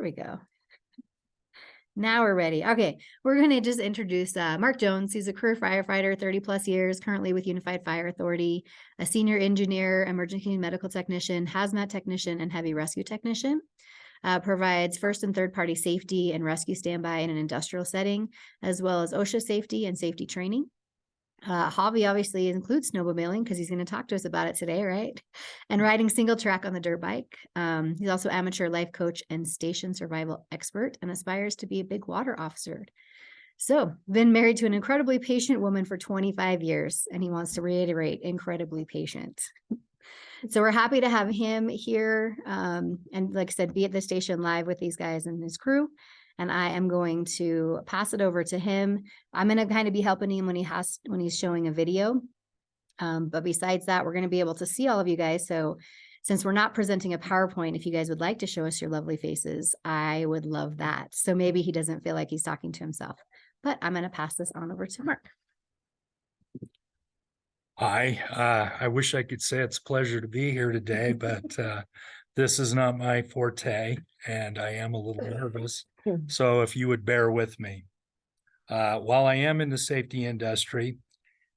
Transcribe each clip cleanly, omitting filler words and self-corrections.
we go. Now we're ready. Okay, we're going to just introduce Mark Jones. He's a career firefighter, 30 plus years, currently with Unified Fire Authority, a senior engineer, emergency medical technician, hazmat technician, and heavy rescue technician. Provides first and third party safety and rescue standby in an industrial setting, as well as OSHA safety and safety training. Hobby obviously includes snowmobiling because he's going to talk to us about it today, right? And riding single track on the dirt bike. He's also amateur life coach and station survival expert and aspires to be a big water officer. So, been married to an incredibly patient woman for 25 years, and he wants to reiterate, incredibly patient. So we're happy to have him here, and like I said, be at the station live with these guys and his crew. And I am going to pass it over to him. I'm going to kind of be helping him when he's showing a video. But besides that, we're going to be able to see all of you guys. So since we're not presenting a PowerPoint, if you guys would like to show us your lovely faces, I would love that. So maybe he doesn't feel like he's talking to himself, but I'm going to pass this on over to Mark. Hi, I wish I could say it's a pleasure to be here today, but this is not my forte, and I am a little nervous. So if you would bear with me. While I am in the safety industry,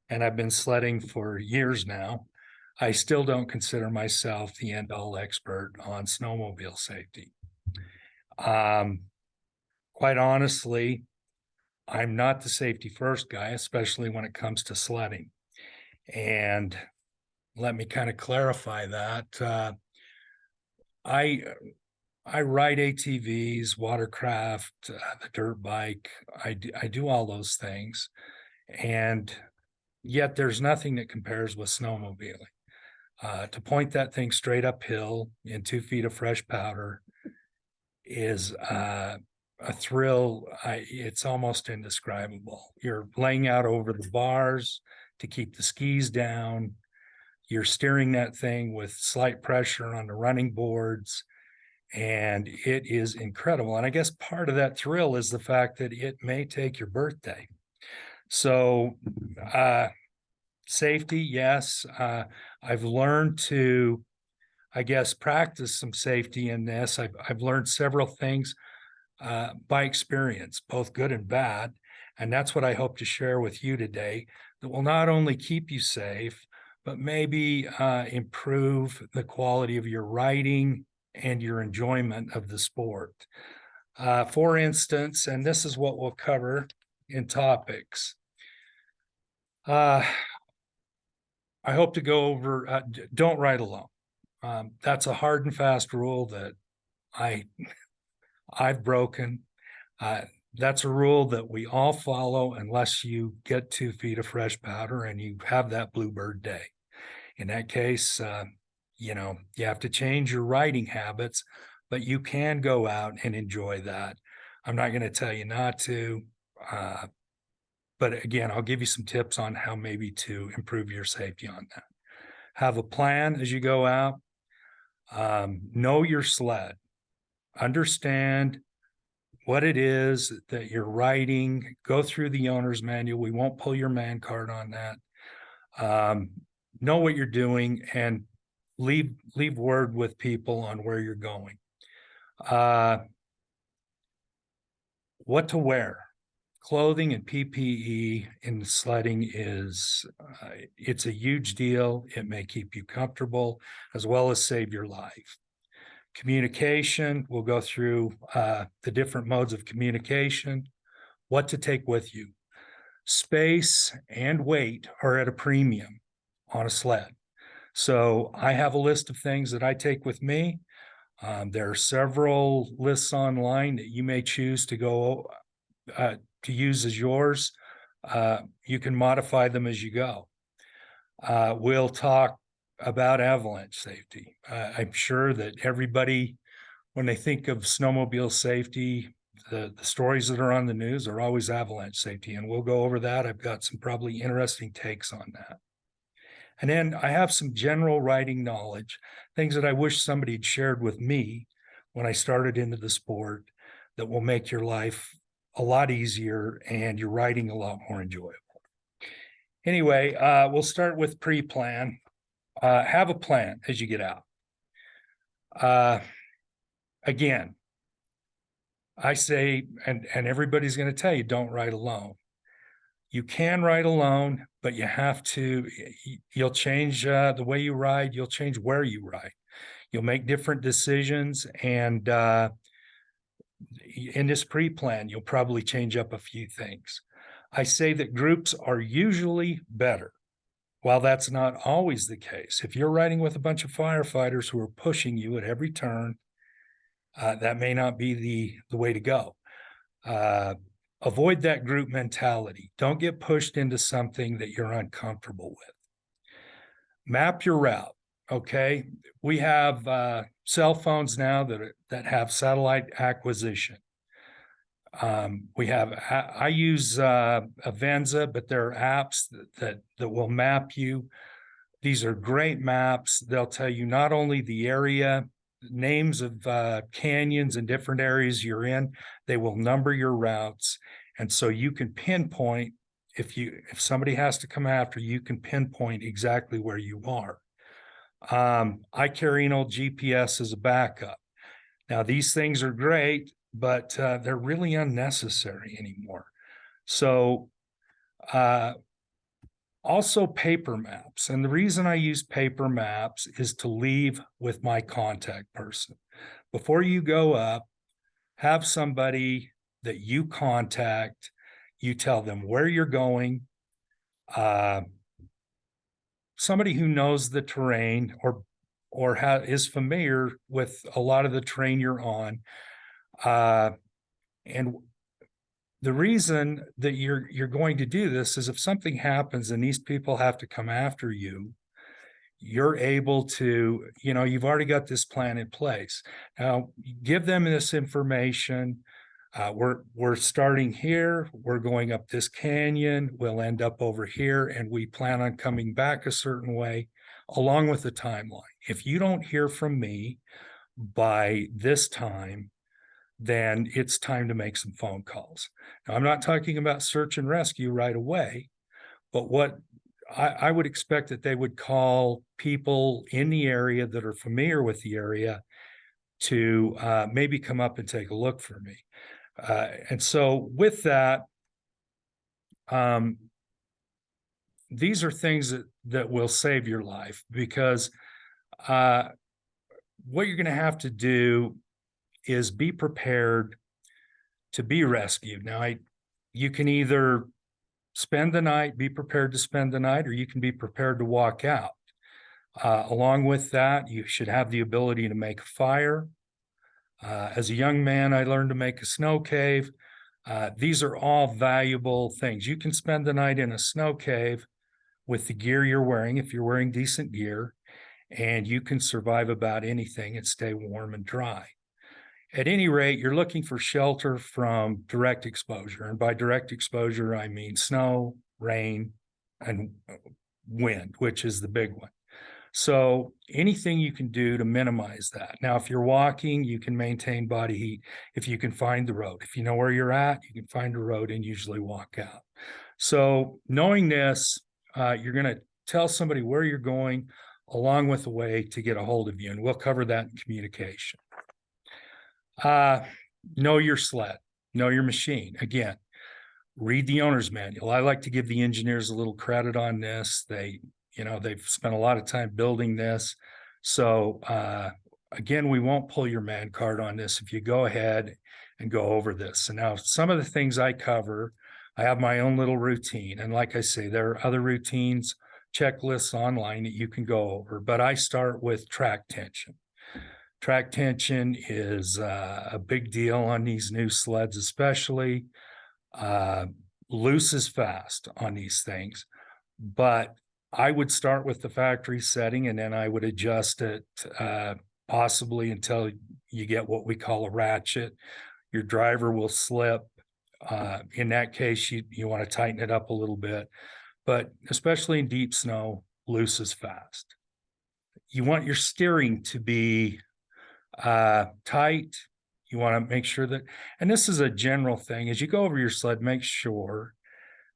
and I've been sledding for years now, I still don't consider myself the end-all expert on snowmobile safety. Quite honestly, I'm not the safety first guy, especially when it comes to sledding. And let me kind of clarify that. I ride ATVs, watercraft, the dirt bike. I do all those things. And yet there's nothing that compares with snowmobiling. To point that thing straight uphill in 2 feet of fresh powder is a thrill. It's almost indescribable. You're laying out over the bars to keep the skis down. You're steering that thing with slight pressure on the running boards. And it is incredible. And I guess part of that thrill is the fact that it may take your birthday. So safety, yes. I've learned to, I guess, practice some safety in this. I've learned several things by experience, both good and bad. And that's what I hope to share with you today, that will not only keep you safe, but maybe improve the quality of your riding and your enjoyment of the sport. For instance, and this is what we'll cover in topics. I hope to go over, don't ride alone. That's a hard and fast rule that I've broken. That's a rule that we all follow unless you get 2 feet of fresh powder and you have that bluebird day. In that case, you have to change your riding habits, but you can go out and enjoy that. I'm not going to tell you not to, but again, I'll give you some tips on how maybe to improve your safety on that. Have a plan as you go out. Know your sled. Understand what it is that you're riding. Go through the owner's manual. We won't pull your man card on that. Know what you're doing and leave word with people on where you're going. What to wear. Clothing and PPE in sledding is, it's a huge deal. It may keep you comfortable as well as save your life. Communication, we'll go through the different modes of communication, what to take with you. Space and weight are at a premium on a sled. So I have a list of things that I take with me. There are several lists online that you may choose to go to use as yours. You can modify them as you go. We'll talk about avalanche safety. I'm sure that everybody, when they think of snowmobile safety, the stories that are on the news are always avalanche safety, and we'll go over that. I've got some probably interesting takes on that. And then I have some general riding knowledge, things that I wish somebody had shared with me when I started into the sport that will make your life a lot easier and your riding a lot more enjoyable. Anyway, we'll start with pre-plan. Have a plan as you get out. Again, I say, and everybody's going to tell you, don't ride alone. You can ride alone, but you have to, you'll change the way you ride. You'll change where you ride. You'll make different decisions. And in this pre-plan, you'll probably change up a few things. I say that groups are usually better. While that's not always the case, if you're riding with a bunch of firefighters who are pushing you at every turn, that may not be the way to go. Avoid that group mentality. Don't get pushed into something that you're uncomfortable with. Map your route. Okay, we have cell phones now that have satellite acquisition. I use Avenza, but there are apps that will map you. These are great maps. They'll tell you not only the area, names of canyons and different areas you're in, they will number your routes. And so you can pinpoint, if somebody has to come after you, can pinpoint exactly where you are. I carry an old GPS as a backup. Now, these things are great, but they're really unnecessary anymore. So also paper maps. And the reason I use paper maps is to leave with my contact person. Before you go up, have somebody that you contact, you tell them where you're going, somebody who knows the terrain or is familiar with a lot of the terrain you're on. And the reason that you're going to do this is if something happens and these people have to come after you, you're able to, you've already got this plan in place. Now, give them this information. We're starting here. We're going up this canyon. We'll end up over here, and we plan on coming back a certain way, along with the timeline. If you don't hear from me by this time, then it's time to make some phone calls. Now, I'm not talking about search and rescue right away, but what I would expect that they would call people in the area that are familiar with the area to maybe come up and take a look for me. And so with that, these are things that will save your life, because what you're going to have to do is be prepared to be rescued. Now, you can either spend the night, be prepared to spend the night, or you can be prepared to walk out. Along with that, you should have the ability to make a fire. As a young man, I learned to make a snow cave. These are all valuable things. You can spend the night in a snow cave with the gear you're wearing, if you're wearing decent gear, and you can survive about anything and stay warm and dry. At any rate, you're looking for shelter from direct exposure. And by direct exposure, I mean snow, rain, and wind, which is the big one. So anything you can do to minimize that. Now, if you're walking, you can maintain body heat if you can find the road. If you know where you're at, you can find a road and usually walk out. So knowing this, you're going to tell somebody where you're going, along with a way to get a hold of you. And we'll cover that in communication. Know your sled, know your machine. Again, read the owner's manual. I like to give the engineers a little credit on this. They've spent a lot of time building this. So again, we won't pull your man card on this if you go ahead and go over this. And now some of the things I cover, I have my own little routine. And like I say, there are other routines, checklists online that you can go over, but I start with track tension. Track tension is a big deal on these new sleds, especially. Loose is fast on these things, but I would start with the factory setting, and then I would adjust it possibly until you get what we call a ratchet. Your driver will slip. In that case, you want to tighten it up a little bit, but especially in deep snow, loose is fast. You want your steering to be tight. You want to make sure that, and this is a general thing, as you go over your sled, make sure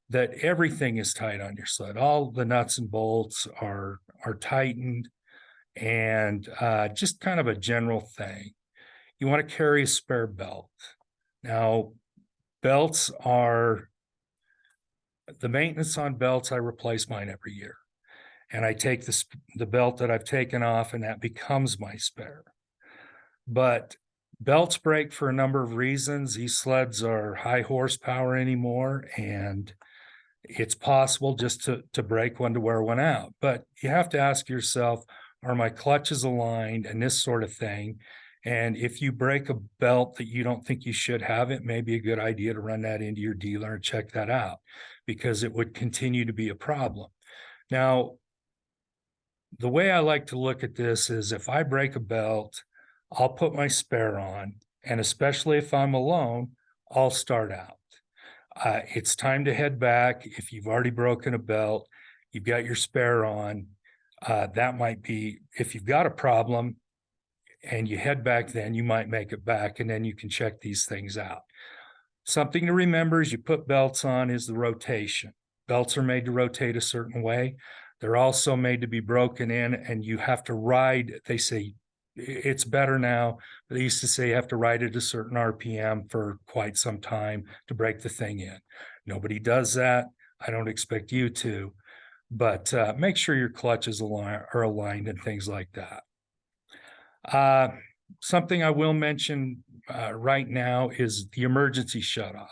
that everything is tight on your sled. All the nuts and bolts are tightened, and just kind of a general thing. You want to carry a spare belt. Now, the maintenance on belts, I replace mine every year. And I take the belt that I've taken off, and that becomes my spare. But belts break for a number of reasons. These sleds are high horsepower anymore, and it's possible just to break one, to wear one out. But you have to ask yourself, are my clutches aligned and this sort of thing? And if you break a belt that you don't think you should have, it may be a good idea to run that into your dealer and check that out, because it would continue to be a problem. Now, the way I like to look at this is, if I break a belt, I'll put my spare on, and especially if I'm alone, I'll start out. It's time to head back. If you've already broken a belt, you've got your spare on. That might be, if you've got a problem and you head back, then you might make it back, and then you can check these things out. Something to remember as you put belts on is the rotation. Belts are made to rotate a certain way. They're also made to be broken in, and you have to ride. They say it's better now. They used to say you have to ride at a certain RPM for quite some time to break the thing in. Nobody does that. I don't expect you to, but make sure your clutches are aligned and things like that. Something I will mention right now is the emergency shutoff.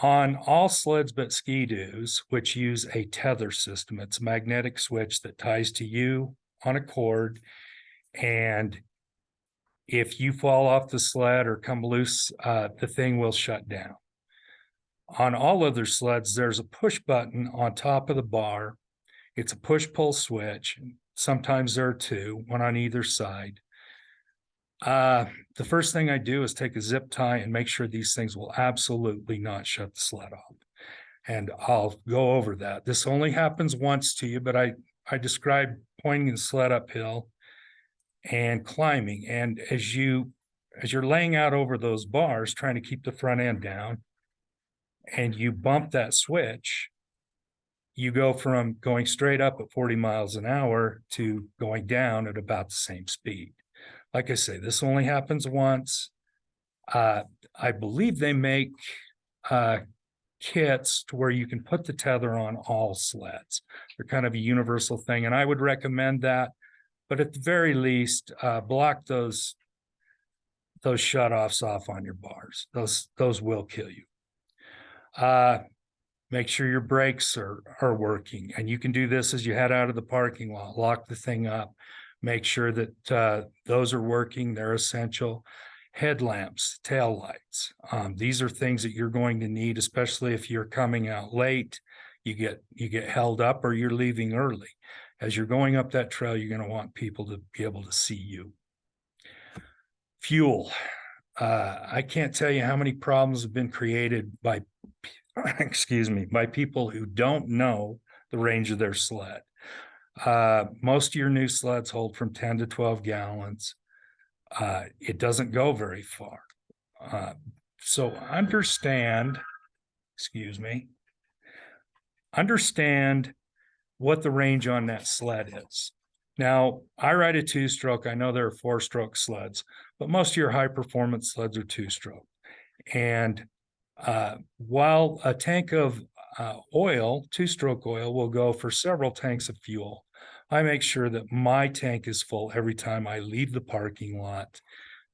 On all sleds but Ski-Doos, which use a tether system, it's a magnetic switch that ties to you on a cord, and if you fall off the sled or come loose, the thing will shut down. On all other sleds, there's a push button on top of the bar. It's a push-pull switch. Sometimes there are two, one on either side. The first thing I do is take a zip tie and make sure these things will absolutely not shut the sled off. And I'll go over that. This only happens once to you, but I describe pointing the sled uphill and climbing. And as you're laying out over those bars, trying to keep the front end down, and you bump that switch, you go from going straight up at 40 miles an hour to going down at about the same speed. Like I say, this only happens once. I believe they make kits to where you can put the tether on all sleds. They're kind of a universal thing, and I would recommend that. But at the very least, block those shutoffs off on your bars. Those will kill you. Make sure your brakes are working, and you can do this as you head out of the parking lot. Lock the thing up. Make sure that those are working. They're essential. Headlamps, tail lights. These are things that you're going to need, especially if you're coming out late, you get held up, or you're leaving early. As you're going up that trail, you're going to want people to be able to see you. Fuel. I can't tell you how many problems have been created by by people who don't know the range of their sled. Most of your new sleds hold from 10 to 12 gallons. It doesn't go very far. So understand what the range on that sled is. Now, I ride a two-stroke. I know there are four-stroke sleds, but most of your high-performance sleds are two-stroke. And while a tank of oil, two-stroke oil, will go for several tanks of fuel, I make sure that my tank is full every time I leave the parking lot,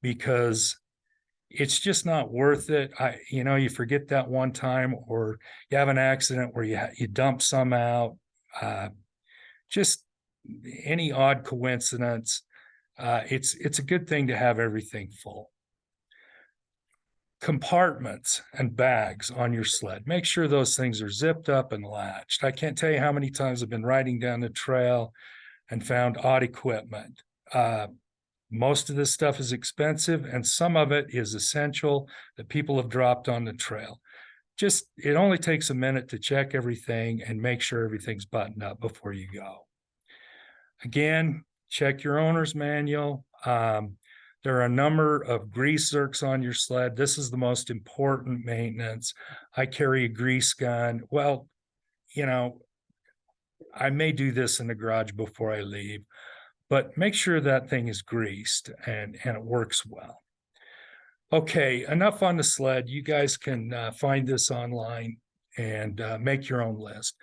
because it's just not worth it. You forget that one time, or you have an accident where you dump some out. Just any odd coincidence. It's a good thing to have everything full. Compartments and bags on your sled. Make sure those things are zipped up and latched. I can't tell you how many times I've been riding down the trail and found odd equipment. Most of this stuff is expensive, and some of it is essential that people have dropped on the trail. It only takes a minute to check everything and make sure everything's buttoned up before you go. Again, check your owner's manual. There are a number of grease zerks on your sled. This is the most important maintenance. I carry a grease gun. Well, I may do this in the garage before I leave, but make sure that thing is greased and it works well. Okay, enough on the sled. You guys can find this online and make your own list.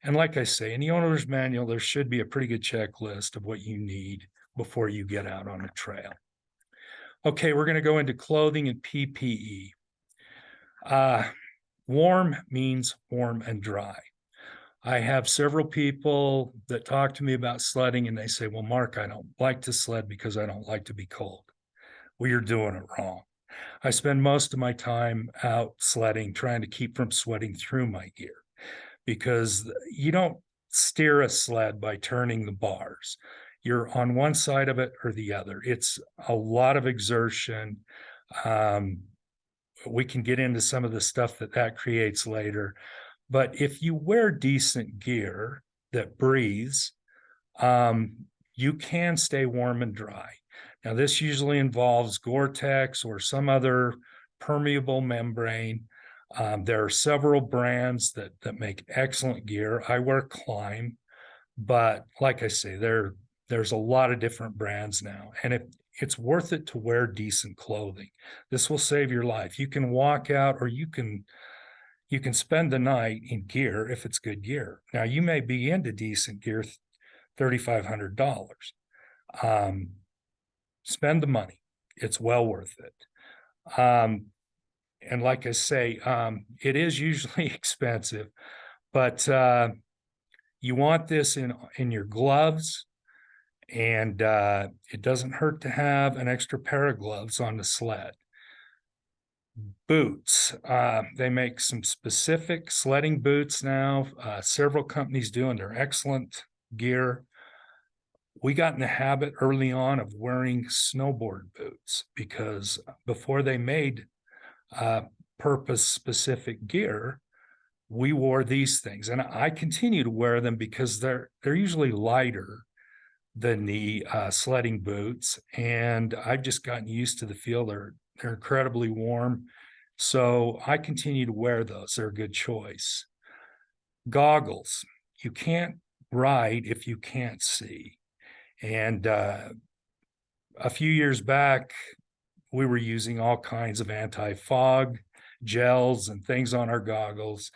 And like I say, in the owner's manual, there should be a pretty good checklist of what you need before you get out on a trail. Okay, we're going to go into clothing and PPE. Warm means warm and dry. I have several people that talk to me about sledding and they say, well, Mark, I don't like to sled because I don't like to be cold. Well, you're doing it wrong. I spend most of my time out sledding, trying to keep from sweating through my gear because you don't steer a sled by turning the bars. You're on one side of it or the other. It's a lot of exertion. We can get into some of the stuff that creates later. But if you wear decent gear that breathes, you can stay warm and dry. Now, this usually involves Gore-Tex or some other permeable membrane. There are several brands that make excellent gear. I wear Climb, but like I say, there's a lot of different brands now, and it's worth it to wear decent clothing. This will save your life. You can walk out, or you can spend the night in gear if it's good gear. Now, you may be into decent gear, $3,500. Spend the money. It's well worth it. And like I say, it is usually expensive, but you want this in your gloves, and it doesn't hurt to have an extra pair of gloves on the sled. Boots. They make some specific sledding boots now. Several companies do, and they're excellent gear. We got in the habit early on of wearing snowboard boots because before they made purpose-specific gear, we wore these things, and I continue to wear them because they're usually lighter than the sledding boots, and I've just gotten used to the feel. They're incredibly warm, so I continue to wear those. They're a good choice. Goggles. You can't ride if you can't see. And a few years back, we were using all kinds of anti-fog gels and things on our goggles,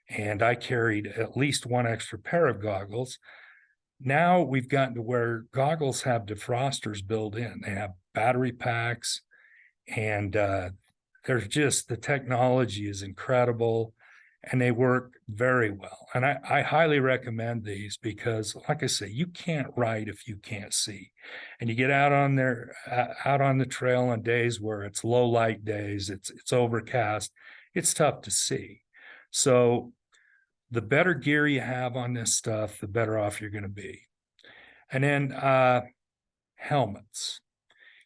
and I carried at least one extra pair of goggles. Now we've gotten to where goggles have defrosters built in. They have battery packs, and there's just, the technology is incredible, and they work very well. And I highly recommend these because, like I say, you can't ride if you can't see. And you get out on the trail on days where it's low light days, it's overcast, it's tough to see. So the better gear you have on this stuff, the better off you're going to be. And then helmets.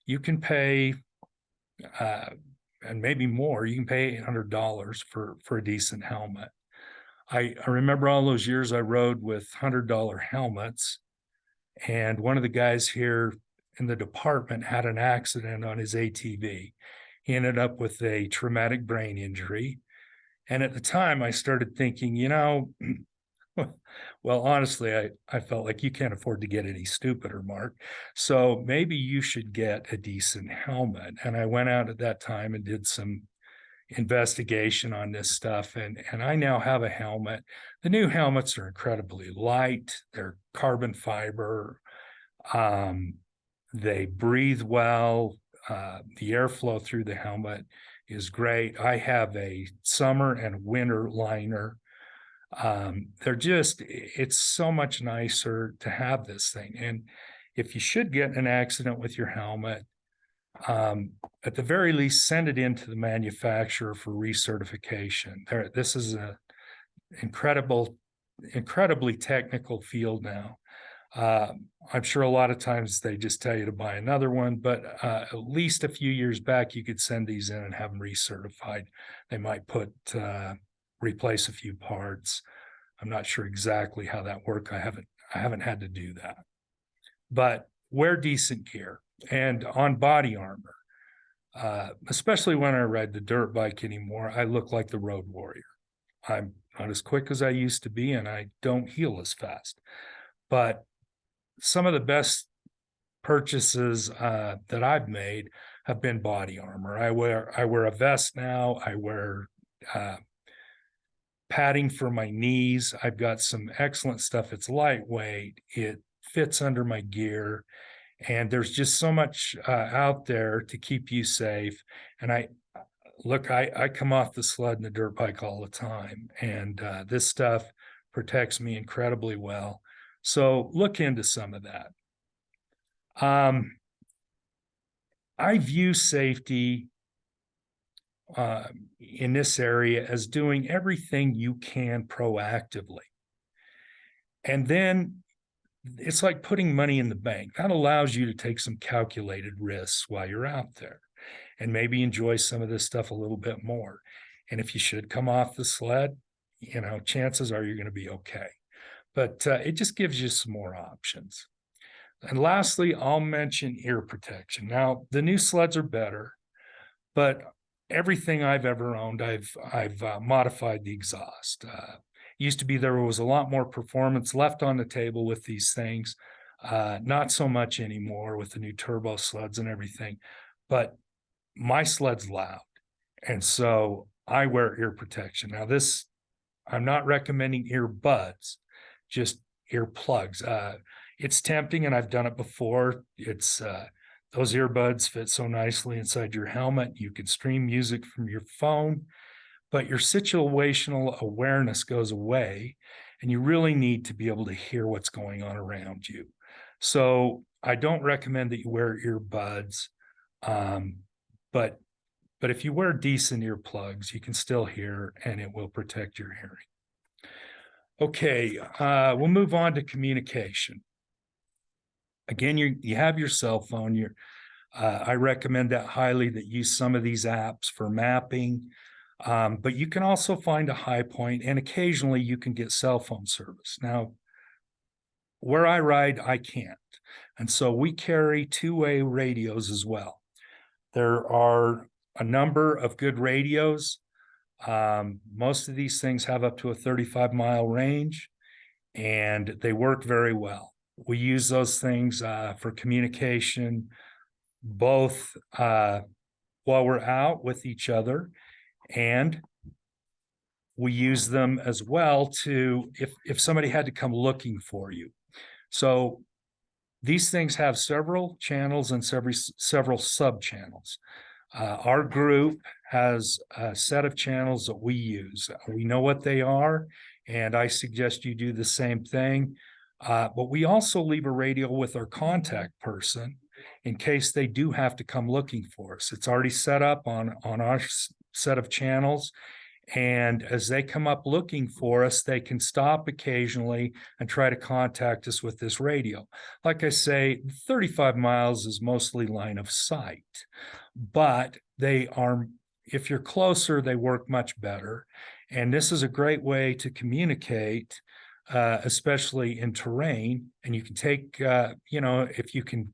You can pay, and maybe more, you can pay $800 for a decent helmet. I remember all those years I rode with $100 helmets, and one of the guys here in the department had an accident on his ATV. He ended up with a traumatic brain injury. And at the time, I started thinking, well, honestly, I felt like you can't afford to get any stupider, Mark. So maybe you should get a decent helmet. And I went out at that time and did some investigation on this stuff. And I now have a helmet. The new helmets are incredibly light. They're carbon fiber. They breathe well. The airflow through the helmet is great. I have a summer and winter liner. It's so much nicer to have this thing. And if you should get in an accident with your helmet, at the very least, send it into the manufacturer for recertification. This is an incredibly technical field now. I'm sure a lot of times they just tell you to buy another one, but at least a few years back, you could send these in and have them recertified. They might replace a few parts. I'm not sure exactly how that works. I haven't had to do that. But wear decent gear and on body armor, especially when I ride the dirt bike anymore. I look like the road warrior. I'm not as quick as I used to be, and I don't heal as fast. But some of the best purchases that I've made have been body armor. I wear a vest now. I wear padding for my knees. I've got some excellent stuff. It's lightweight. It fits under my gear. And there's just so much out there to keep you safe. And I come off the sled and the dirt bike all the time. And this stuff protects me incredibly well. So look into some of that. I view safety in this area as doing everything you can proactively. And then it's like putting money in the bank. That allows you to take some calculated risks while you're out there and maybe enjoy some of this stuff a little bit more. And if you should come off the sled, chances are you're going to be okay. But it just gives you some more options. And lastly, I'll mention ear protection. Now, the new sleds are better, but everything I've ever owned, I've modified the exhaust. Used to be there was a lot more performance left on the table with these things. Not so much anymore with the new turbo sleds and everything. But my sled's loud, and so I wear ear protection. Now, this, I'm not recommending earbuds, just ear plugs. It's tempting, and I've done it before. It's those earbuds fit so nicely inside your helmet. You can stream music from your phone, but your situational awareness goes away, and you really need to be able to hear what's going on around you. So I don't recommend that you wear earbuds, but if you wear decent earplugs, you can still hear, and it will protect your hearing. Okay, we'll move on to communication. Again, you have your cell phone. I recommend that highly, that use some of these apps for mapping. But you can also find a high point, and occasionally you can get cell phone service. Now, where I ride, I can't. And so we carry two-way radios as well. There are a number of good radios. Most of these things have up to a 35-mile range, and they work very well. We use those things for communication, both while we're out with each other, and we use them as well to, if somebody had to come looking for you. So these things have several channels and several sub-channels. Our group has a set of channels that we use. We know what they are, and I suggest you do the same thing. But we also leave a radio with our contact person in case they do have to come looking for us. It's already set up on our set of channels. And as they come up looking for us, they can stop occasionally and try to contact us with this radio. Like I say, 35 miles is mostly line of sight, but they are, if you're closer, they work much better. And this is a great way to communicate, especially in terrain. And you can take, if you can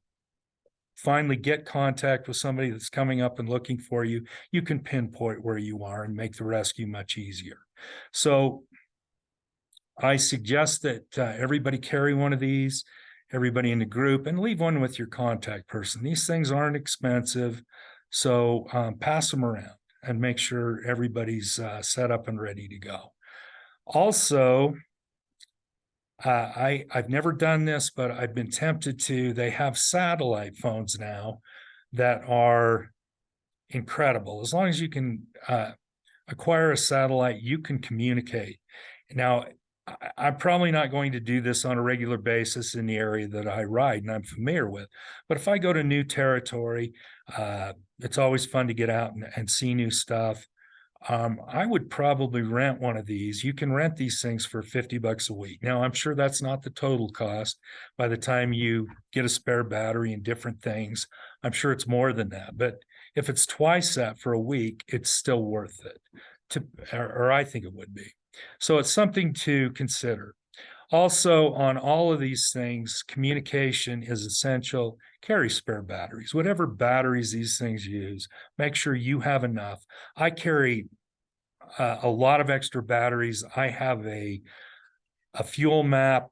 finally get contact with somebody that's coming up and looking for you, you can pinpoint where you are and make the rescue much easier. So I suggest that everybody carry one of these, everybody in the group, and leave one with your contact person. These things aren't expensive, so pass them around and make sure everybody's set up and ready to go. Also, I've never done this, but I've been tempted to. They have satellite phones now that are incredible. As long as you can acquire a satellite, you can communicate. Now, I'm probably not going to do this on a regular basis in the area that I ride and I'm familiar with. But if I go to new territory, it's always fun to get out and see new stuff. I would probably rent one of these. You can rent these things for $50 a week. Now, I'm sure that's not the total cost. By the time you get a spare battery and different things, I'm sure it's more than that. But if it's twice that for a week, it's still worth it, or I think it would be. So it's something to consider. Also, on all of these things, communication is essential. Carry spare batteries. Whatever batteries these things use, make sure you have enough. I carry a lot of extra batteries. I have a fuel map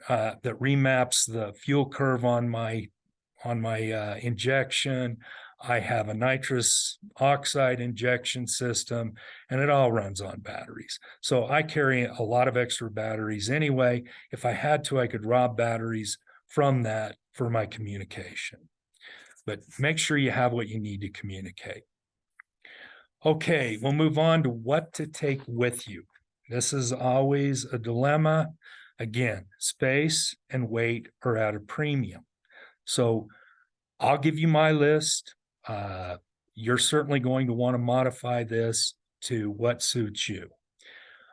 that remaps the fuel curve on my injection. I have a nitrous oxide injection system, and it all runs on batteries. So I carry a lot of extra batteries anyway. If I had to, I could rob batteries from that for my communication. But make sure you have what you need to communicate. Okay, we'll move on to what to take with you. This is always a dilemma. Again, space and weight are at a premium. So I'll give you my list. You're certainly going to want to modify this to what suits you.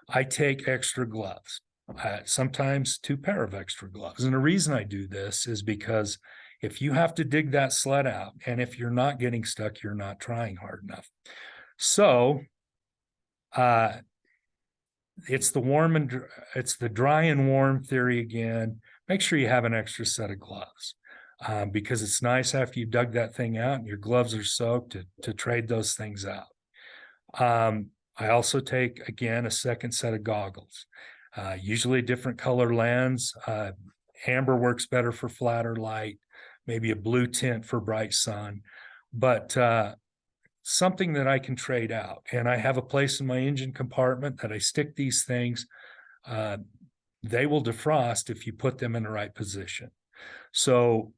I take extra gloves, sometimes 2 pair of extra gloves. And the reason I do this is because if you have to dig that sled out, and if you're not getting stuck, you're not trying hard enough. So it's the dry and warm theory again. Make sure you have an extra set of gloves. Because it's nice after you dug that thing out and your gloves are soaked to trade those things out. I also take, again, a second set of goggles, usually a different color lens. Amber works better for flatter light, maybe a blue tint for bright sun, but something that I can trade out. And I have a place in my engine compartment that I stick these things. They will defrost if you put them in the right position. So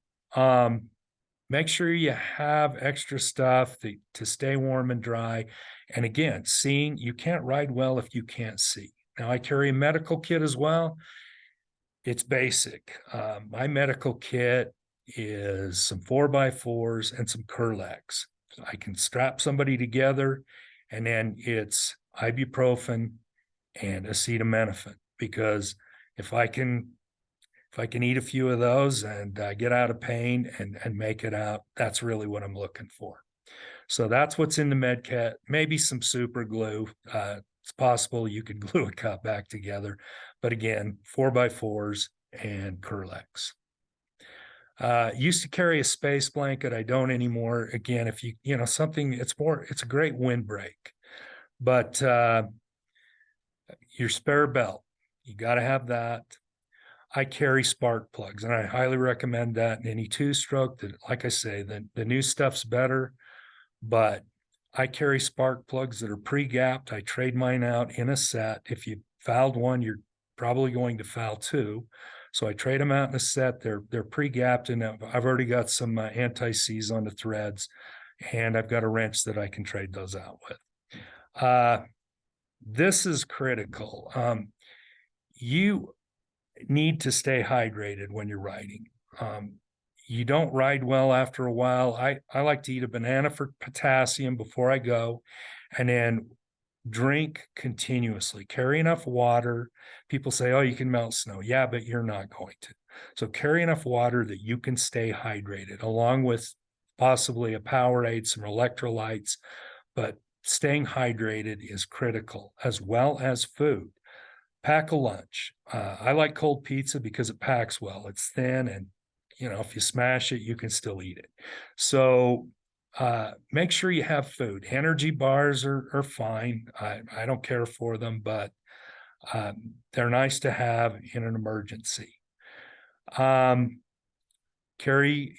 make sure you have extra stuff to stay warm and dry. And again, seeing, you can't ride well if you can't see. Now, I carry a medical kit as well. It's basic. My medical kit is some 4x4s and some Curlex. I can strap somebody together, and then it's ibuprofen and acetaminophen, because if I can eat a few of those and get out of pain and make it out, that's really what I'm looking for. So that's what's in the med kit. Maybe some super glue. It's possible you could glue a cup back together. But again, 4x4s and Curlex. Used to carry a space blanket. I don't anymore. Again, if something, it's a great windbreak. But your spare belt, you got to have that. I carry spark plugs, and I highly recommend that in any two-stroke. Like I say, the new stuff's better, but I carry spark plugs that are pre-gapped. I trade mine out in a set. If you fouled one, you're probably going to foul two. So I trade them out in a set. They're pre-gapped, and I've already got some anti-seize on the threads, and I've got a wrench that I can trade those out with. This is critical. You need to stay hydrated when you're riding. You don't ride well after a while. I like to eat a banana for potassium before I go, and then drink continuously. Carry enough water. People say, oh, you can melt snow. Yeah, but you're not going to. So carry enough water that you can stay hydrated, along with possibly a Powerade, some electrolytes. But staying hydrated is critical, as well as food. Pack a lunch. I like cold pizza because it packs well. It's thin, and if you smash it, you can still eat it. So make sure you have food. Energy bars are fine. I don't care for them, but they're nice to have in an emergency. Carry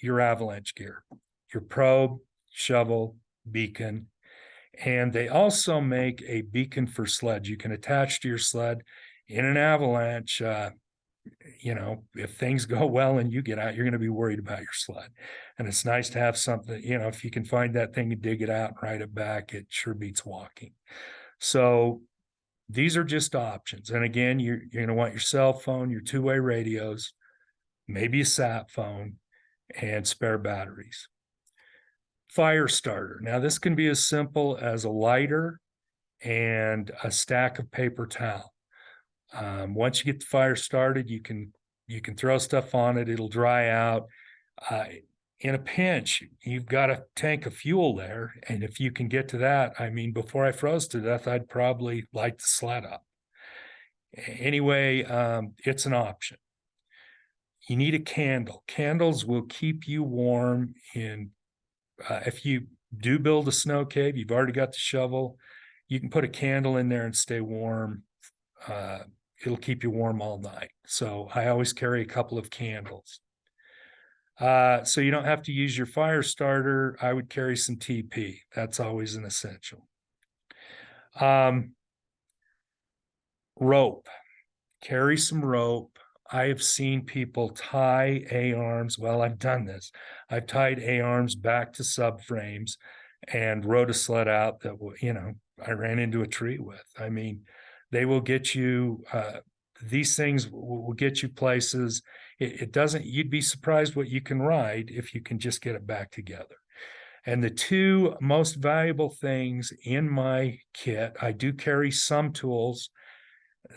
your avalanche gear, your probe, shovel, beacon. And they also make a beacon for sleds. You can attach to your sled. In an avalanche, if things go well and you get out, you're going to be worried about your sled. And it's nice to have something, if you can find that thing and dig it out and ride it back, it sure beats walking. So these are just options. And again, you're going to want your cell phone, your two-way radios, maybe a sat phone, and spare batteries. Fire starter. Now, this can be as simple as a lighter and a stack of paper towel. Once you get the fire started, you can throw stuff on it. It'll dry out. In a pinch, you've got a tank of fuel there. And if you can get to that, before I froze to death, I'd probably light the sled up. Anyway, it's an option. You need a candle. Candles will keep you warm if you do build a snow cave, you've already got the shovel, you can put a candle in there and stay warm. It'll keep you warm all night. So I always carry a couple of candles. So you don't have to use your fire starter. I would carry some TP. That's always an essential. Rope. Carry some rope. I have seen people tie A-arms. Well, I've done this. I've tied A-arms back to subframes and rode a sled out that, I ran into a tree with. I mean, they will get you, these things will get you places. It doesn't, you'd be surprised what you can ride if you can just get it back together. And the two most valuable things in my kit, I do carry some tools.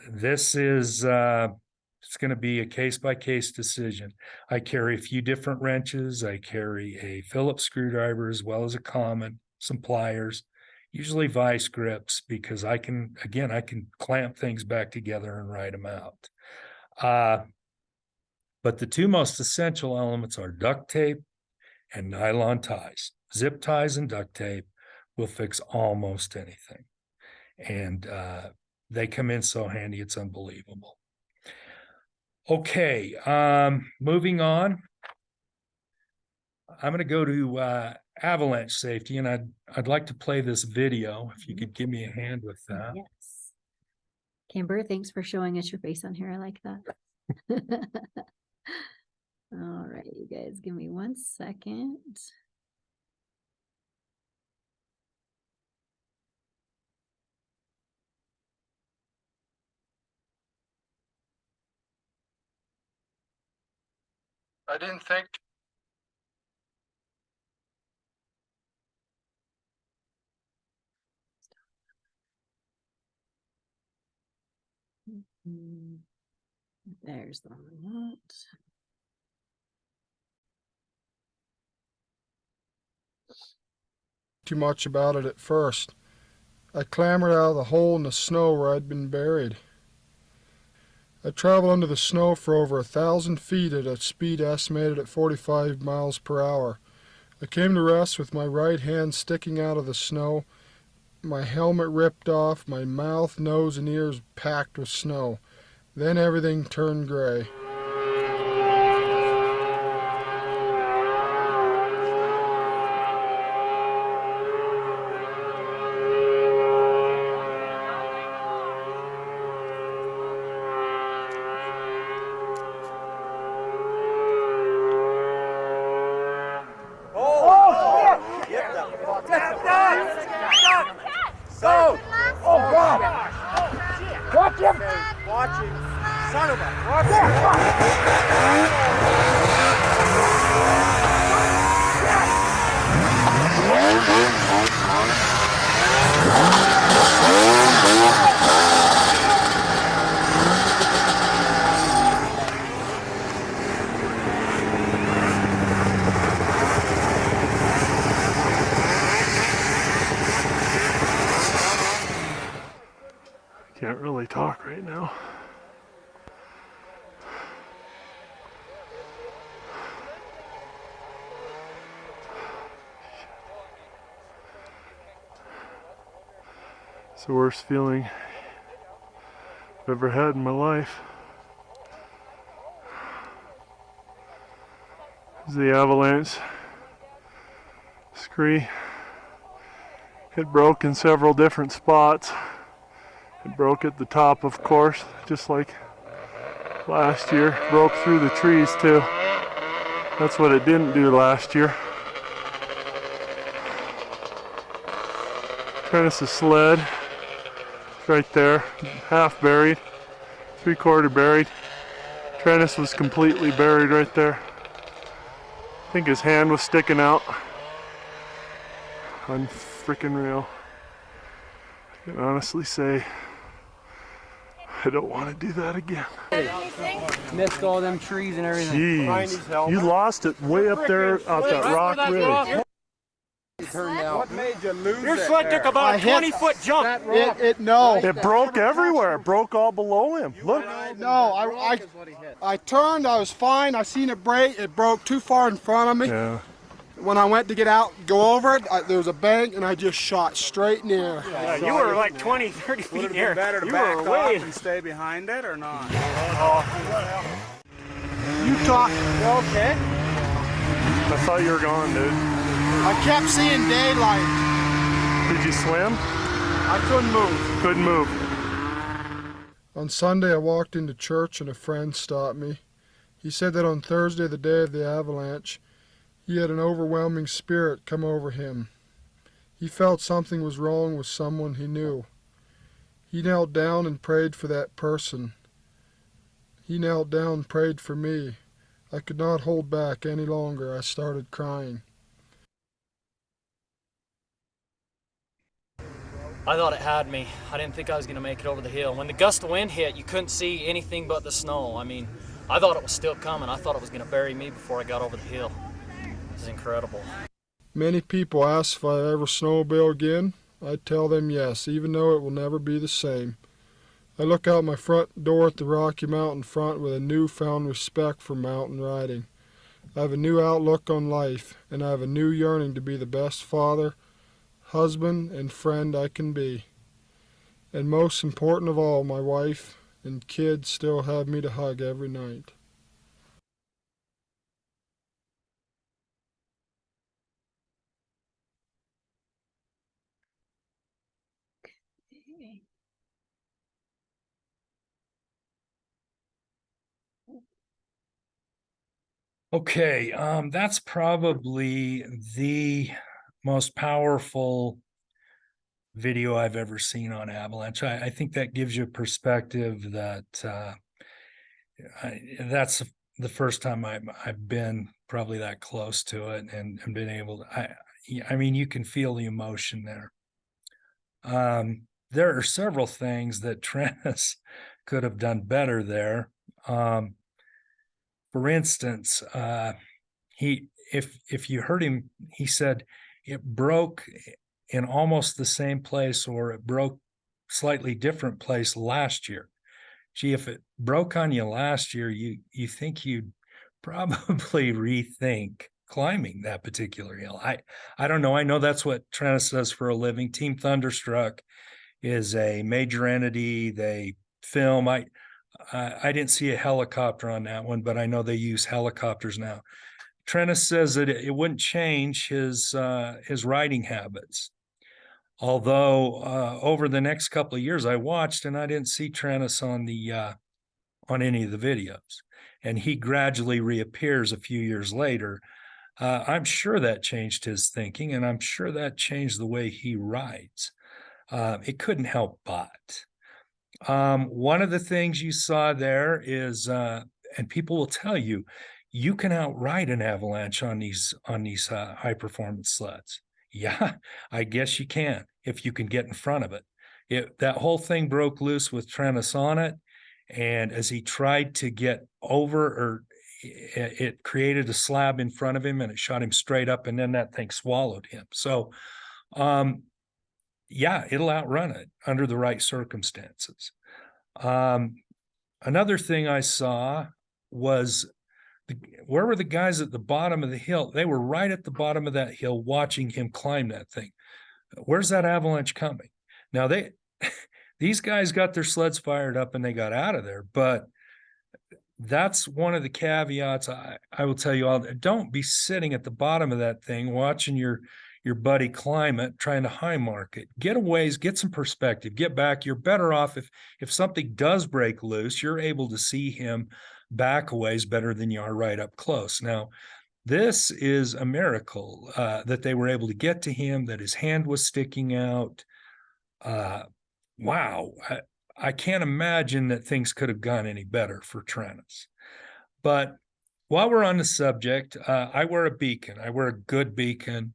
This is, it's going to be a case-by-case decision. I carry a few different wrenches. I carry a Phillips screwdriver as well as a common, some pliers, usually vice grips, because I can clamp things back together and ride them out. But the two most essential elements are duct tape and nylon ties. Zip ties and duct tape will fix almost anything. And they come in so handy, it's unbelievable. Okay, moving on. I'm going to go to avalanche safety, and I'd like to play this video. If you could give me a hand with that. Yes. Kimber, thanks for showing us your face on here. I like that. All right, you guys, give me 1 second. I didn't think. There's the remote. Too much about it at first. I clambered out of the hole in the snow where I'd been buried. I traveled under the snow for over 1,000 feet at a speed estimated at 45 miles per hour. I came to rest with my right hand sticking out of the snow, my helmet ripped off, my mouth, nose, and ears packed with snow. Then everything turned gray. Go! Oh God! Watch him! Watch him! Son of a! Watch Can't really talk right now. It's the worst feeling I've ever had in my life. The avalanche scree. It broke in several different spots. It broke at the top, of course, just like last year. Broke through the trees too. That's what it didn't do last year. Prentice's sled, it's right there, half buried, 3/4 buried. Prentice was completely buried right there. I think his hand was sticking out. Unfreaking real. I can honestly say I don't want to do that again. Missed all them trees and everything. Jeez, you lost it way up there out that rock ridge. What made you lose Your it sled there? took about a 20-foot jump. It broke everywhere. It broke all below him. Look. I turned, I was fine, I seen it break, it broke too far in front of me. Yeah. When I went to get out, go over it, there was a bank and I just shot straight in the air. Yeah, you were like 20, 30 feet Would it here. have been better to You back were way. off and stay behind it or not? You talk. Okay. I thought you were gone, dude. I kept seeing daylight. Did you swim? I couldn't move. Couldn't move. On Sunday, I walked into church and a friend stopped me. He said that on Thursday, the day of the avalanche, he had an overwhelming spirit come over him. He felt something was wrong with someone he knew. He knelt down and prayed for that person. He knelt down and prayed for me. I could not hold back any longer. I started crying. I thought it had me. I didn't think I was going to make it over the hill. When the gust of wind hit, you couldn't see anything but the snow. I mean, I thought it was still coming. I thought it was going to bury me before I got over the hill. This is incredible. Many people ask if I ever snowmobile again. I tell them yes, even though it will never be the same. I look out my front door at the Rocky Mountain front with a newfound respect for mountain riding. I have a new outlook on life, and I have a new yearning to be the best father, husband, and friend I can be. And most important of all, my wife and kids still have me to hug every night. Okay, that's probably the most powerful video I've ever seen on avalanche. I think that gives you a perspective that that's the first time I've been probably that close to it and been able to. I mean, you can feel the emotion there. There are several things that Travis could have done better there. For instance, if you heard him, he said it broke in almost the same place, or it broke slightly different place last year. Gee, if it broke on you last year, you think you'd probably rethink climbing that particular hill. I don't know. I know that's what Travis does for a living. Team Thunderstruck is a major entity. They film. I didn't see a helicopter on that one, but I know they use helicopters now. Trennis says that it wouldn't change his riding habits. Although over the next couple of years I watched and I didn't see Trennis on any of the videos. And he gradually reappears a few years later. I'm sure that changed his thinking, and I'm sure that changed the way he rides. It couldn't help but. One of the things you saw there is, and people will tell you, you can outride an avalanche on these high performance sleds. Yeah, I guess you can if you can get in front of it. That whole thing broke loose with Trennis on it, and as he tried to get over, or it created a slab in front of him and it shot him straight up, and then that thing swallowed him. So, yeah, it'll outrun it under the right circumstances. Another thing I saw was where were the guys at the bottom of the hill? They were right at the bottom of that hill watching him climb that thing. Where's that avalanche coming? Now these guys got their sleds fired up and they got out of there, but that's one of the caveats I will tell you all. Don't be sitting at the bottom of that thing watching your buddy climb it, trying to high mark it. Get a ways, get some perspective, get back. You're better off if something does break loose, you're able to see him back a ways better than you are right up close. Now, this is a miracle that they were able to get to him, that his hand was sticking out. Wow. I can't imagine that things could have gone any better for Trennis. But while we're on the subject, I wear a beacon. I wear a good beacon.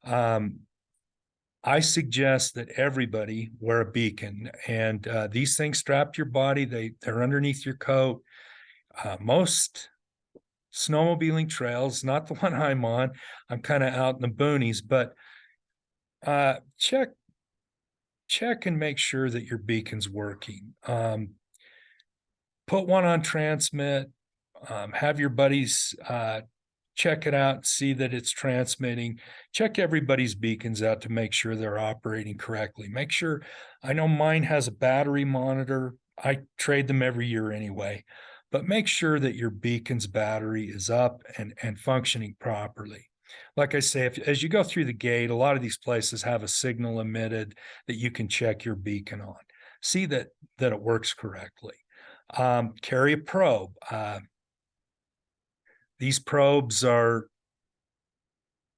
I suggest that everybody wear a beacon, and these things strap to your body. They're underneath your coat. Most snowmobiling trails, not the one I'm on, I'm kind of out in the boonies, but check and make sure that your beacon's working. Put one on transmit, have your buddies check it out, see that it's transmitting. Check everybody's beacons out to make sure they're operating correctly. Make sure, I know mine has a battery monitor. I trade them every year anyway, but make sure that your beacon's battery is up and functioning properly. Like I say, as you go through the gate, a lot of these places have a signal emitted that you can check your beacon on. See that it works correctly. Carry a probe. These probes are,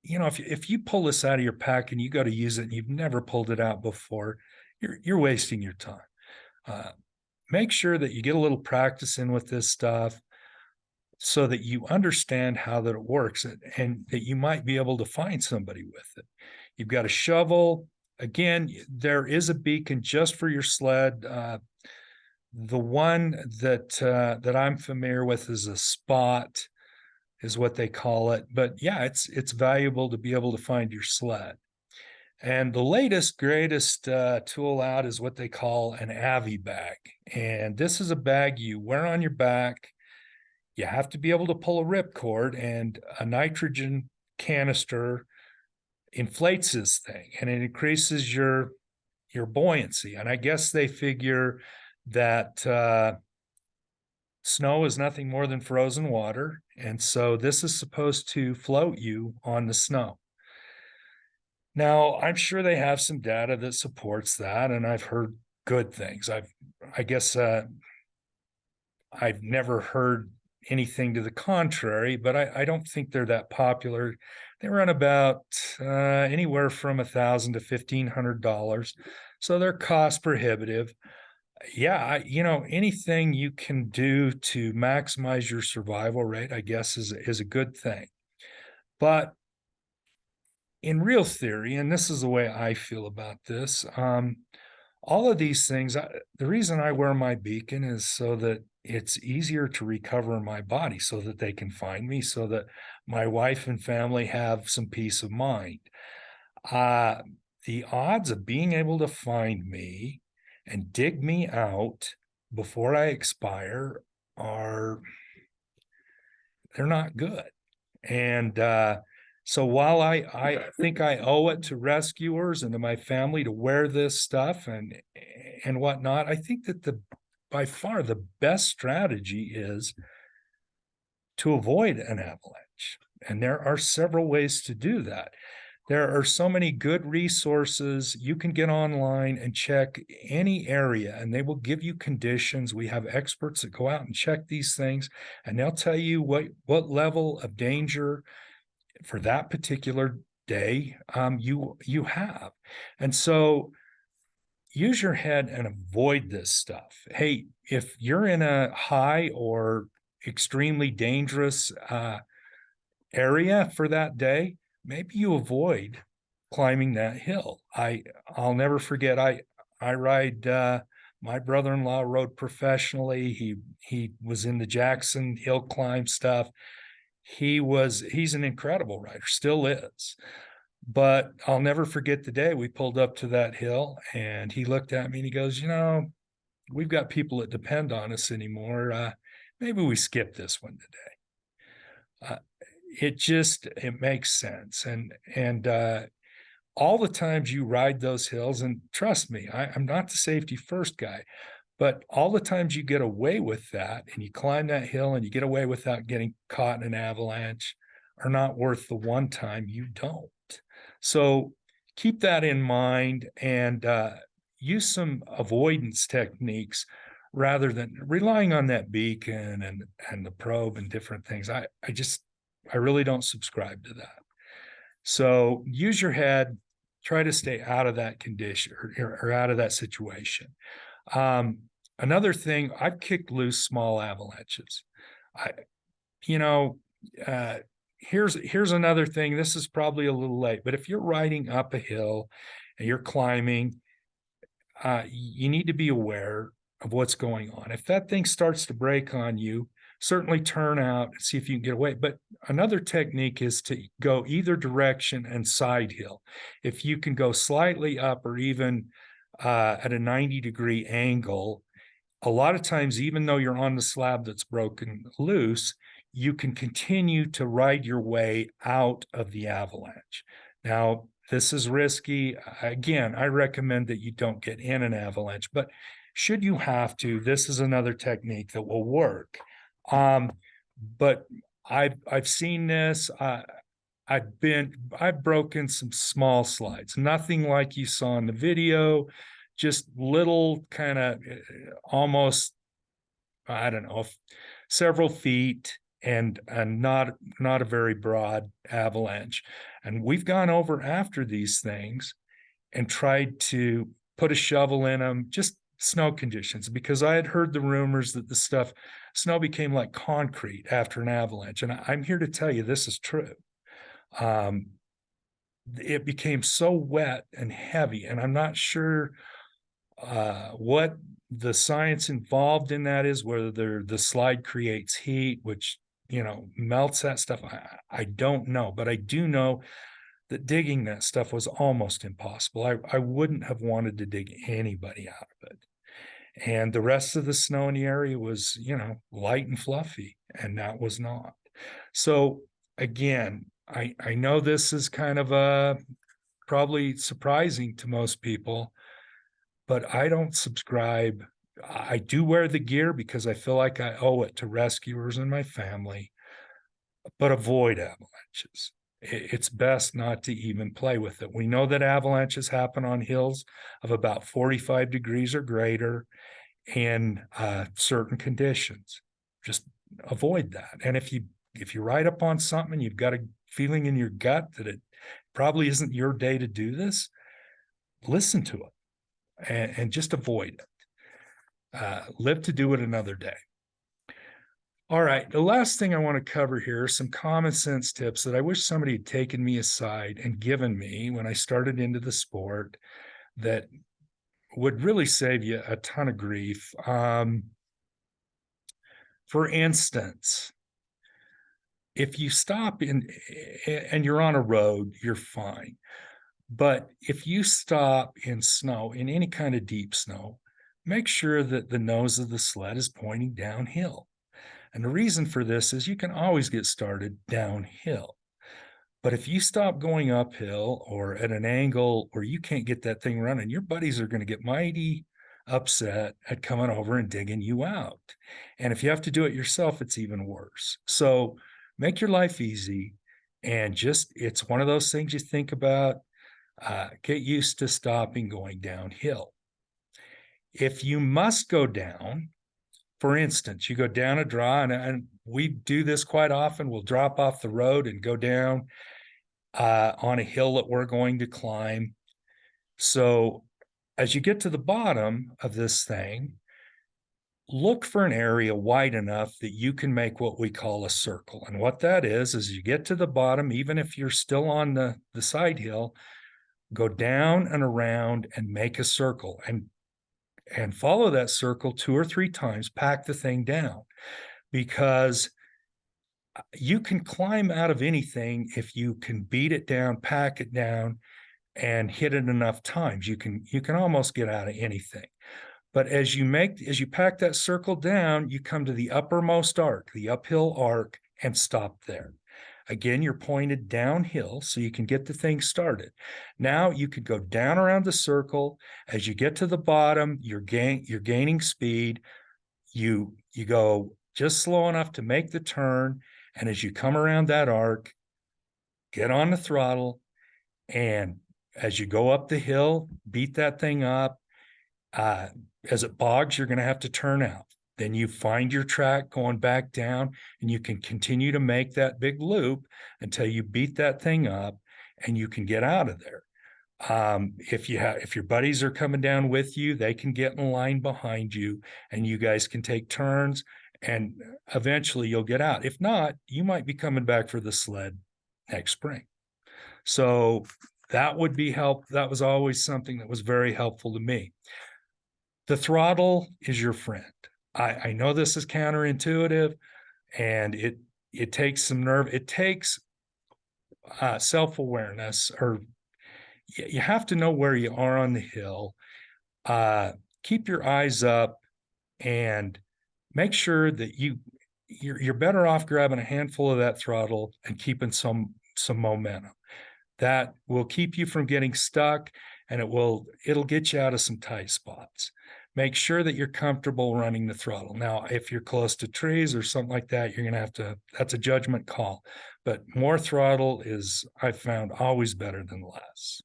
if you pull this out of your pack and you go to use it and you've never pulled it out before, you're wasting your time. Make sure that you get a little practice in with this stuff so that you understand how that it works and that you might be able to find somebody with it. You've got a shovel. Again, there is a beacon just for your sled. The one that I'm familiar with is a spot, is what they call it. But yeah, it's valuable to be able to find your sled. And the latest, greatest tool out is what they call an avid bag. And this is a bag you wear on your back. You have to be able to pull a ripcord, and a nitrogen canister inflates this thing and it increases your buoyancy. And I guess they figure that snow is nothing more than frozen water. And so this is supposed to float you on the snow. Now, I'm sure they have some data that supports that, and I've heard good things. I guess I've never heard anything to the contrary, but I don't think they're that popular. They run about anywhere from $1,000 to $1,500, so they're cost prohibitive. Yeah, anything you can do to maximize your survival rate, I guess, is a good thing. But in real theory, and this is the way I feel about this, all of these things, the reason I wear my beacon is so that it's easier to recover my body, so that they can find me, so that my wife and family have some peace of mind. The odds of being able to find me and dig me out before I expire they're not good. And so while I think I owe it to rescuers and to my family to wear this stuff and whatnot, I think that by far the best strategy is to avoid an avalanche. And there are several ways to do that. There are so many good resources. You can get online and check any area, and they will give you conditions. We have experts that go out and check these things, and they'll tell you what level of danger for that particular day you have. And so use your head and avoid this stuff. Hey, if you're in a high or extremely dangerous area for that day, maybe you avoid climbing that hill. I'll never forget, I ride, my brother-in-law rode professionally. He was in the Jackson hill climb stuff. He's an incredible rider, still is. But I'll never forget the day we pulled up to that hill and he looked at me and he goes, we've got people that depend on us anymore. Maybe we skip this one today. It makes sense. And all the times you ride those hills, and trust me, I'm not the safety first guy, but all the times you get away with that and you climb that hill and you get away without getting caught in an avalanche are not worth the one time you don't. So keep that in mind and use some avoidance techniques rather than relying on that beacon and the probe and different things. I really don't subscribe to that. So use your head, try to stay out of that condition or out of that situation. Another thing, I've kicked loose small avalanches. Here's another thing. This is probably a little late, but if you're riding up a hill and you're climbing, you need to be aware of what's going on. If that thing starts to break on you, certainly turn out and see if you can get away. But another technique is to go either direction and side hill. If you can go slightly up or even at a 90-degree angle, a lot of times, even though you're on the slab that's broken loose, you can continue to ride your way out of the avalanche. Now, this is risky. Again, I recommend that you don't get in an avalanche, but should you have to, this is another technique that will work. But I've seen this. I've broken some small slides, nothing like you saw in the video, just little kind of almost, I don't know, several feet and not a very broad avalanche. And we've gone over after these things and tried to put a shovel in them, just snow conditions, because I had heard the rumors that the snow became like concrete after an avalanche. And I'm here to tell you this is true. It became so wet and heavy, and I'm not sure what the science involved in that is, whether the slide creates heat, which, melts that stuff. I don't know, but I do know that digging that stuff was almost impossible. I wouldn't have wanted to dig anybody out of it. And the rest of the snow in the area was, light and fluffy, and that was not. So again, I know this is kind of probably surprising to most people, but I don't subscribe. I do wear the gear because I feel like I owe it to rescuers and my family, but avoid avalanches. It's best not to even play with it. We know that avalanches happen on hills of about 45 degrees or greater in certain conditions. Just avoid that. And if you ride up on something, you've got a feeling in your gut that it probably isn't your day to do this, listen to it and just avoid it. Live to do it another day. All right, the last thing I want to cover here are some common sense tips that I wish somebody had taken me aside and given me when I started into the sport that would really save you a ton of grief. For instance, if you stop and you're on a road, you're fine. But if you stop in snow, in any kind of deep snow, make sure that the nose of the sled is pointing downhill. And the reason for this is you can always get started downhill. But if you stop going uphill or at an angle where you can't get that thing running, your buddies are going to get mighty upset at coming over and digging you out. And if you have to do it yourself, it's even worse. So make your life easy, and it's one of those things you think about. Get used to stopping going downhill. If you must go down, for instance, you go down a draw, and we do this quite often. We'll drop off the road and go down on a hill that we're going to climb. So as you get to the bottom of this thing, look for an area wide enough that you can make what we call a circle. And what that is you get to the bottom, even if you're still on the side hill, go down and around and make a circle and follow that circle 2 or 3 times, pack the thing down, because you can climb out of anything if you can beat it down, pack it down, and hit it enough times. You can almost get out of anything. But as you pack that circle down, you come to the uppermost arc, the uphill arc, and stop there. Again, you're pointed downhill so you can get the thing started. Now you could go down around the circle. As you get to the bottom, you're gaining speed. You go just slow enough to make the turn. And as you come around that arc, get on the throttle. And as you go up the hill, beat that thing up. As it bogs, you're going to have to turn out. Then you find your track going back down, and you can continue to make that big loop until you beat that thing up and you can get out of there. If your buddies are coming down with you, they can get in line behind you, and you guys can take turns, and eventually you'll get out. If not, you might be coming back for the sled next spring. So that would be that was always something that was very helpful to me. The throttle is your friend. I know this is counterintuitive, and it takes some nerve. It takes self-awareness, or you have to know where you are on the hill. Keep your eyes up and make sure that you're better off grabbing a handful of that throttle and keeping some momentum. That will keep you from getting stuck, and it'll get you out of some tight spots. make sure that you're comfortable running the throttle. Now, if you're close to trees or something like that, you're going to have to, that's a judgment call. But more throttle is, I've found, always better than less.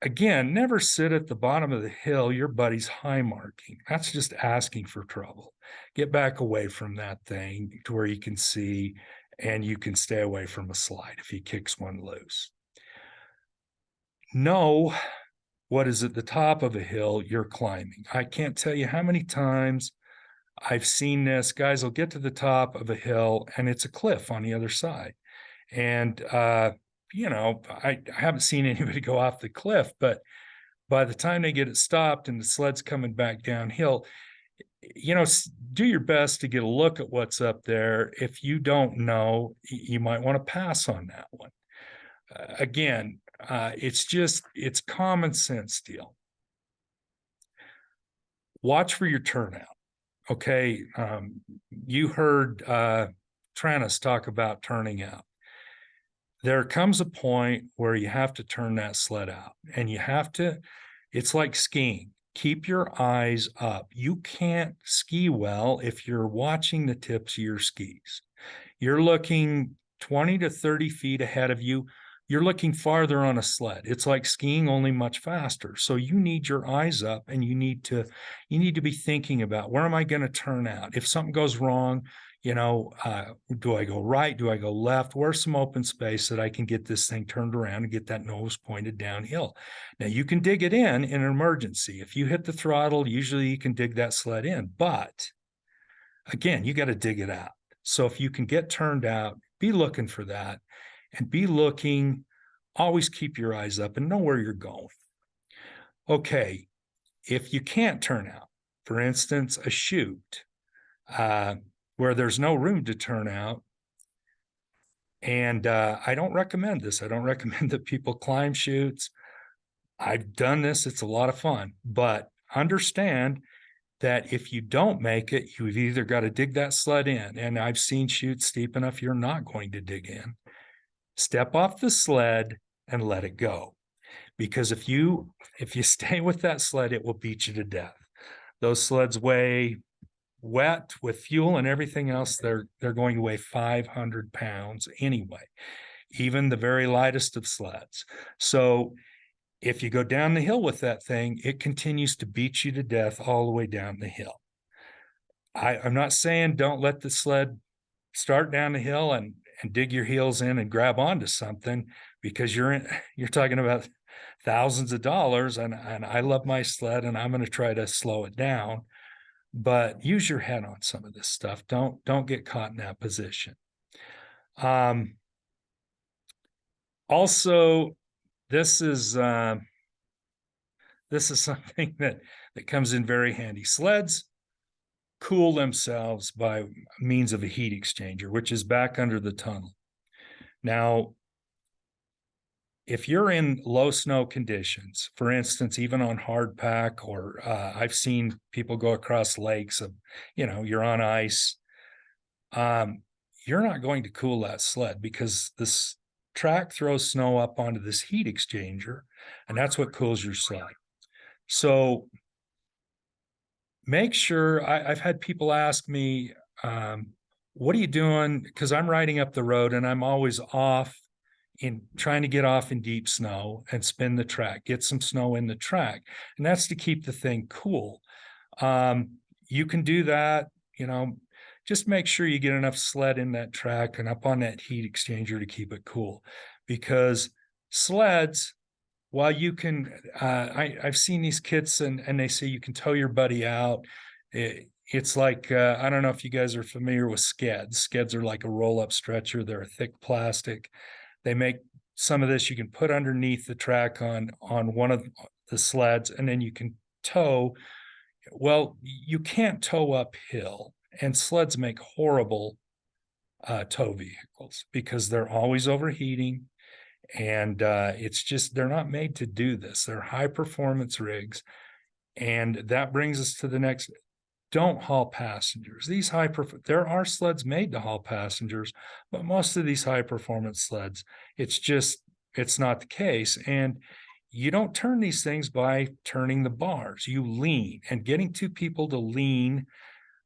Again, never sit at the bottom of the hill your buddy's high marking. That's just asking for trouble. Get back away from that thing to where you can see, and you can stay away from a slide if he kicks one loose. Know what is at the top of a hill you're climbing. I can't tell you how many times I've seen this. Guys will get to the top of a hill and it's a cliff on the other side. And, you know, I haven't seen anybody go off the cliff, but by the time they get it stopped and the sled's coming back downhill, you know, do your best to get a look at what's up there. If you don't know, you might want to pass on that one. Again, it's common sense deal. Watch for your turnout. Okay. You heard Tranis talk about turning out. There comes a point where you have to turn that sled out, and you have to, it's like skiing. Keep your eyes up. You can't ski well if you're watching the tips of your skis. You're looking 20 to 30 feet ahead of you. You're looking farther on a sled. It's like skiing, only much faster. So you need your eyes up, and you need to be thinking about, where am I going to turn out? If something goes wrong, you know, do I go right? Do I go left? Where's some open space that I can get this thing turned around and get that nose pointed downhill? Now, you can dig it in an emergency. If you hit the throttle, usually you can dig that sled in. But again, you got to dig it out. So if you can get turned out, be looking for that, and be looking, always keep your eyes up and know where you're going. Okay, if you can't turn out, for instance, a chute, where there's no room to turn out. And I don't recommend this. I don't recommend that people climb chutes. I've done this. It's a lot of fun. But understand that if you don't make it, you've either got to dig that sled in. And I've seen chutes steep enough you're not going to dig in. Step off the sled and let it go. Because if you stay with that sled, it will beat you to death. Those sleds weigh, wet with fuel and everything else, they're going to weigh 500 pounds anyway, even the very lightest of sleds. So if you go down the hill with that thing, it continues to beat you to death all the way down the hill. I'm not saying don't let the sled start down the hill and dig your heels in and grab onto something, because you're talking about thousands of dollars, and I love my sled and I'm going to try to slow it down. But use your head on some of this stuff. Don't get caught in that position. Also, this is something that comes in very handy. Sleds cool themselves by means of a heat exchanger, which is back under the tunnel. Now, if you're in low snow conditions, for instance, even on hard pack, or I've seen people go across lakes of, you know, you're on ice, you're not going to cool that sled, because this track throws snow up onto this heat exchanger, and that's what cools your sled. So make sure, I've had people ask me, what are you doing? Because I'm riding up the road and I'm always off, in trying to get off in deep snow and spin the track, get some snow in the track. And that's to keep the thing cool. You can do that, you know, just make sure you get enough sled in that track and up on that heat exchanger to keep it cool. Because sleds, while you can, I've seen these kits and they say you can tow your buddy out. It's like, I don't know if you guys are familiar with skeds. Skeds are like a roll-up stretcher. They're a thick plastic. They make some of this you can put underneath the track on one of the sleds, and then you can tow. Well, you can't tow uphill, and sleds make horrible tow vehicles because they're always overheating, and it's just, they're not made to do this. They're high performance rigs, and that brings us to the next. Don't haul passengers. These there are sleds made to haul passengers, but most of these high performance sleds, it's not the case. And you don't turn these things by turning the bars. You lean, and getting two people to lean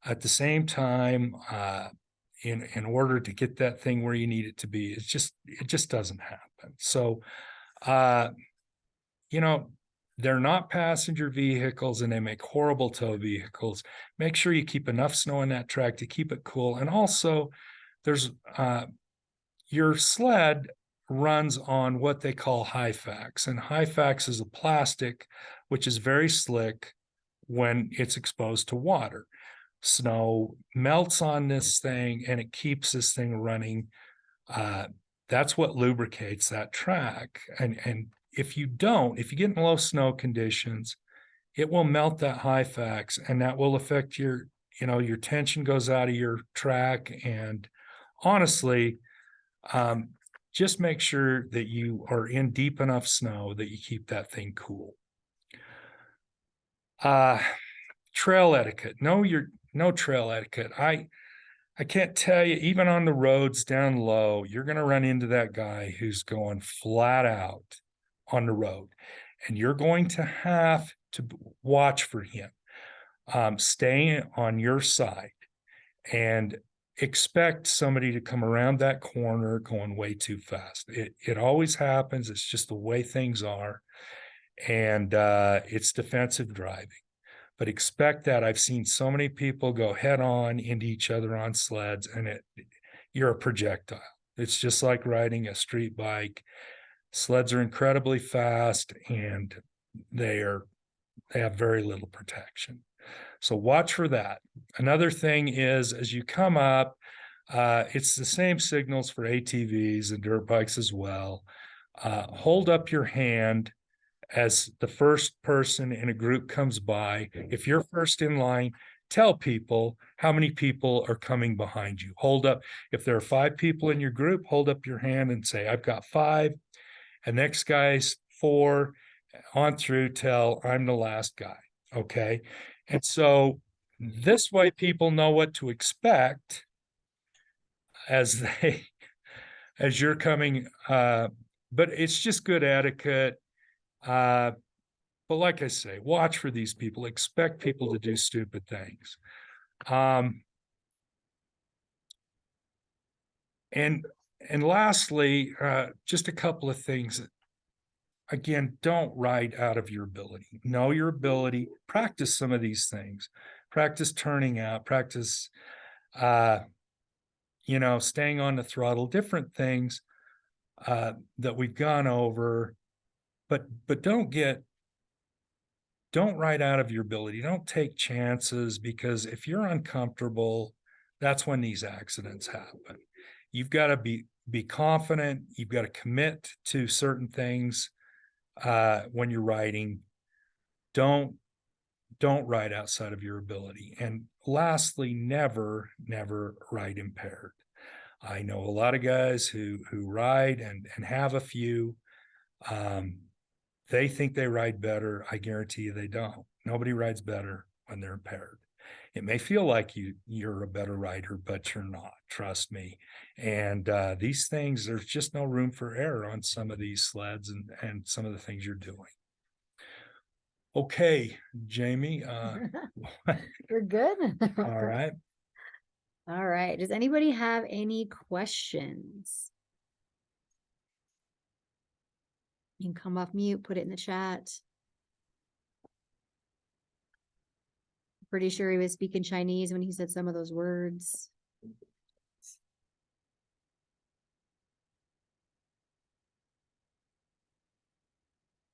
at the same time in order to get that thing where you need it to be, it just doesn't happen. So you know, they're not passenger vehicles and they make horrible tow vehicles. Make sure you keep enough snow on that track to keep it cool. And also there's your sled runs on what they call Hyfax, and Hyfax is a plastic which is very slick when it's exposed to water. Snow melts on this thing and it keeps this thing running. That's what lubricates that track. And if you get in low snow conditions, it will melt that Hyfax, and that will affect your tension goes out of your track. And honestly, just make sure that you are in deep enough snow that you keep that thing cool. Trail etiquette. No trail etiquette. I can't tell you, even on the roads down low, you're going to run into that guy who's going flat out on the road, and you're going to have to watch for him. Stay on your side and expect somebody to come around that corner going way too fast. It always happens. It's just the way things are. And it's defensive driving. But expect that. I've seen so many people go head on into each other on sleds, and you're a projectile. It's just like riding a street bike. Sleds are incredibly fast, and they have very little protection. So watch for that. Another thing is, as you come up, it's the same signals for ATVs and dirt bikes as well. Hold up your hand as the first person in a group comes by. If you're first in line, tell people how many people are coming behind you. Hold up. If there are 5 people in your group, hold up your hand and say, I've got 5. And next guy's 4 on through till I'm the last guy. Okay. And so this way people know what to expect as you're coming. But it's just good etiquette. But like I say, watch for these people. Expect people to do stupid things. And lastly, just a couple of things. Again, don't ride out of your ability. Know your ability. Practice some of these things. Practice turning out. Practice, staying on the throttle. Different things that we've gone over. But don't ride out of your ability. Don't take chances, because if you're uncomfortable, that's when these accidents happen. You've got to be confident. You've got to commit to certain things when you're riding. Don't ride outside of your ability. And lastly, never ride impaired. I know a lot of guys who ride and have a few. They think they ride better. I guarantee you they don't. Nobody rides better when they're impaired. It may feel like you're a better rider, but you're not. Trust me. And these things, there's just no room for error on some of these sleds and some of the things you're doing. Okay, Jamie. We're good. All right. All right. Does anybody have any questions? You can come off mute, put it in the chat. Pretty sure he was speaking Chinese when he said some of those words.